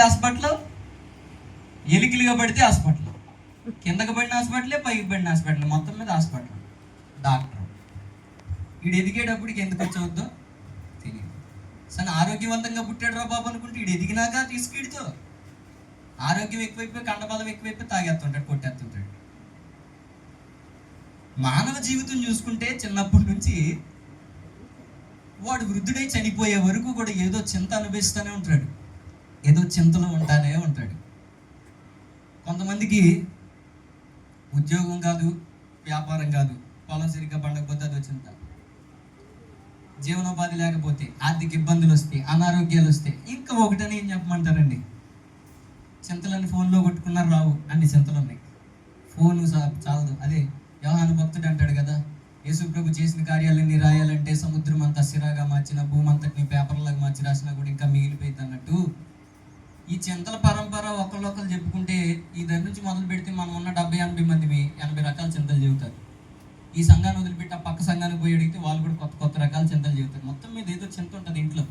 Hospital, ఎలికిలిగా పడితే hospital, కిందకి పడిన హాస్పిటలే, పైకి పడిన హాస్పిటల్, మొత్తం మీద హాస్పిటల్. డాక్టర్ వీడు ఎదిగేటప్పటికి ఎందుకు వచ్చవుద్దో తెలియదు. సరే ఆరోగ్యవంతంగా పుట్టాడు రా బాబు అనుకుంటే వీడు ఎదిగినాక తీసుకెడుతూ ఆరోగ్యం ఎక్కువైపోయి, కండబలం ఎక్కువైపోయి తాగేస్తుంటాడు, కొట్టేస్తుంటాడు. మానవ జీవితం చూసుకుంటే చిన్నప్పటి నుంచి వాడు వృద్ధుడై చనిపోయే వరకు కూడా ఏదో చింత అనుభవిస్తూనే ఉంటాడు, ఏదో చింతలో ఉంటానే ఉంటాడు. కొంతమందికి ఉద్యోగం కాదు, వ్యాపారం కాదు, పొలం సరిగ్గా పండకపోతే అదో చింత, జీవనోపాధి లేకపోతే, ఆర్థిక ఇబ్బందులు వస్తాయి, అనారోగ్యాలు వస్తాయి, ఇంకా ఒకటని ఏం చెప్పమంటారండి, చింతలన్నీ ఫోన్లో కొట్టుకున్నారు రావు, అన్ని చింతలు ఉన్నాయి. ఫోను చాలదు. అదే యోహాను భక్తుడు అంటాడు కదా, యేసు ప్రభు చేసిన కార్యాలన్నీ రాయాలంటే సముద్రం అంతా సిరాగా మార్చిన, భూమి అంతటిని పేపర్లాగా మార్చి రాసినా కూడా ఇంకా మిగిలిపోయింది అన్నట్టు. ఈ చింతల పరంపర ఒకళ్ళొకళ్ళు చెప్పుకుంటే ఈ దగ్గర నుంచి మొదలు పెడితే మనం ఉన్న 70-80 మంది 80 రకాల చింతలు చెబుతారు. ఈ సంఘాన్ని వదిలిపెట్టి ఆ పక్క సంఘానికి పోయి అడిగితే వాళ్ళు కూడా కొత్త కొత్త రకాల చింతలు చెబుతారు. మొత్తం మీద ఏదో చింత ఉంటుంది ఇంట్లో.